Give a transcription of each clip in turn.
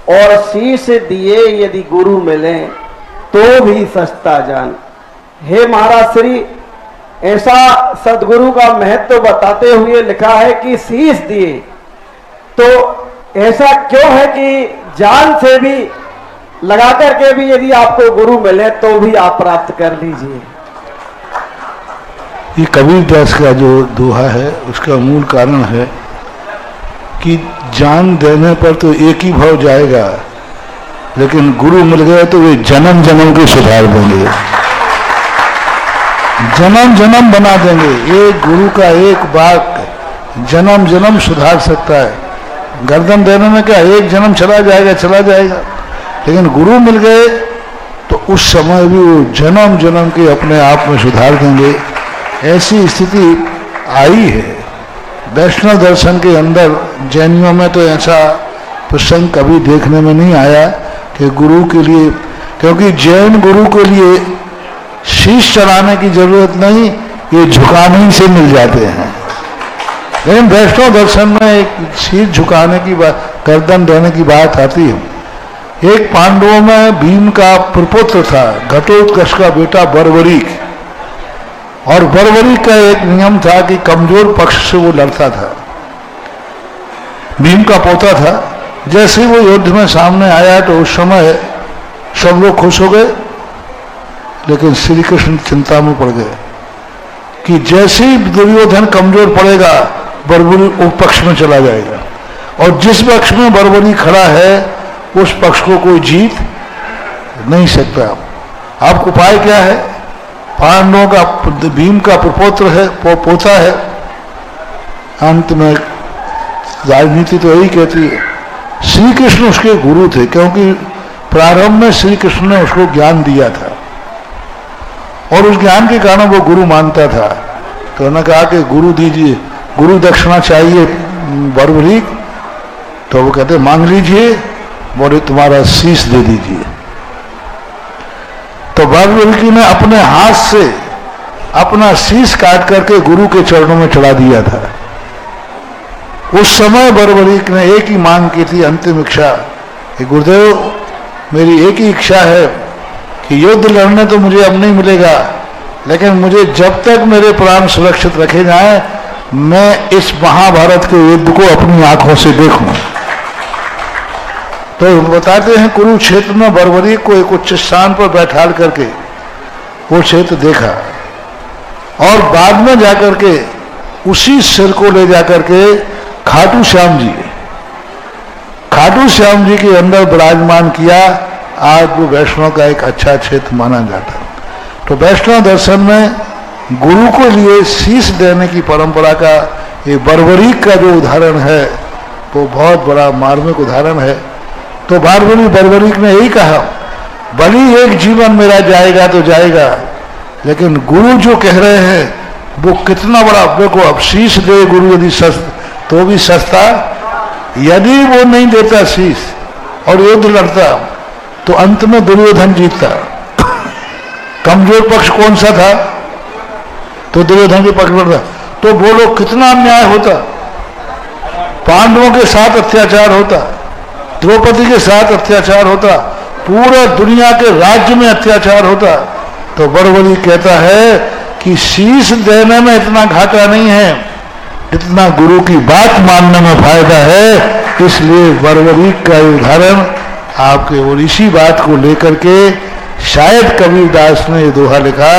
और शीश दिए यदि गुरु मिले तो भी सस्ता जान। हे महाराज श्री, ऐसा सदगुरु का महत्व बताते हुए लिखा है कि शीश दिए, तो ऐसा क्यों है कि जान से भी लगा करके भी यदि आपको गुरु मिले तो भी आप प्राप्त कर लीजिए। ये कबीरदास का जो दोहा है उसका मूल कारण है कि जान देने पर तो एक ही भाव जाएगा, लेकिन गुरु मिल गए तो वे जन्म जन्म के सुधार देंगे, जन्म जन्म बना देंगे। एक गुरु का एक वाक्य जन्म जन्म सुधार सकता है। गर्दन देने में क्या, एक जन्म चला जाएगा, लेकिन गुरु मिल गए तो उस समय भी वो जन्म जन्म के अपने आप में सुधार देंगे। ऐसी स्थिति आई है वैष्णव दर्शन के अंदर। जैनियों में तो ऐसा प्रसंग कभी देखने में नहीं आया कि गुरु के लिए, क्योंकि जैन गुरु के लिए शीश चढ़ाने की जरूरत नहीं, ये झुकाने ही से मिल जाते हैं। लेकिन वैष्णव दर्शन में एक शीश झुकाने की बात, गर्दन देने की बात आती है। एक पांडवों में भीम का प्रपुत्र था, घटोत्कच का बेटा बर्बरीक, और बर्बरीक का एक नियम था कि कमजोर पक्ष से वो लड़ता था। भीम का पोता था। जैसे ही वो युद्ध में सामने आया तो उस समय सब लोग खुश हो गए, लेकिन श्री कृष्ण चिंता में पड़ गए कि जैसे ही दुर्योधन कमजोर पड़ेगा बर्बरीक उस पक्ष में चला जाएगा, और जिस पक्ष में बर्बरीक खड़ा है उस पक्ष को कोई जीत नहीं सकता। आपको उपाय क्या है? पांडवों का भीम का प्रपुत्र है, पोता है। अंत में राजनीति तो यही कहती है, श्री कृष्ण उसके गुरु थे, क्योंकि प्रारंभ में श्री कृष्ण ने उसको ज्ञान दिया था और उस ज्ञान के कारण वो गुरु मानता था। तो उन्होंने कहा कि गुरु दीजिए, गुरु दक्षिणा चाहिए बर्बरीक। तो वो कहते मांग लीजिए, बोले तुम्हारा शीश दे दीजिए। तो बर्बरीक ने अपने हाथ से अपना शीश काट करके गुरु के चरणों में चढ़ा दिया था। उस समय बर्बरीक ने एक ही मांग की थी, अंतिम इच्छा, कि गुरुदेव मेरी एक ही इच्छा है कि युद्ध लड़ने तो मुझे अब नहीं मिलेगा, लेकिन मुझे जब तक मेरे प्राण सुरक्षित रखे जाएं, मैं इस महाभारत के युद्ध को अपनी आंखों से देखूं। तो बताते हैं कुरुक्षेत्र में बर्बरीक को एक उच्च स्थान पर बैठाल करके वो क्षेत्र देखा, और बाद में जाकर के उसी सिर को ले जाकर के खाटू श्याम जी के अंदर विराजमान किया। आज वो वैष्णव का एक अच्छा क्षेत्र माना जाता। तो वैष्णव दर्शन में गुरु को लिए शीश देने की परंपरा का ये बर्बरीक का जो उदाहरण है वो बहुत बड़ा मार्मिक उदाहरण है। तो बर्बरीक ने यही कहा, भली एक जीवन मेरा जाएगा तो जाएगा, लेकिन गुरु जो कह रहे हैं वो कितना बड़ा, देखो अब शीश दे गुरु यदि तो भी सस्ता, यदि वो नहीं देता शीश और युद्ध लड़ता तो अंत में दुर्योधन जीतता। कमजोर पक्ष कौन सा था? तो दुर्योधन के पक्ष में था। तो बोलो कितना अन्याय होता, पांडवों के साथ अत्याचार होता, द्रौपदी के साथ अत्याचार होता, पूरा दुनिया के राज्य में अत्याचार होता। तो बर्बरीक कहता है कि शीश देने में इतना घाटा नहीं है जितना गुरु की बात मानने में फायदा है। इसलिए बर्बरीक का उदाहरण आपके और इसी बात को लेकर के शायद कबीरदास ने ये दोहा लिखा,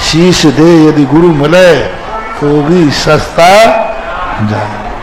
शीश दे यदि गुरु मिले तो भी सस्ता जाए।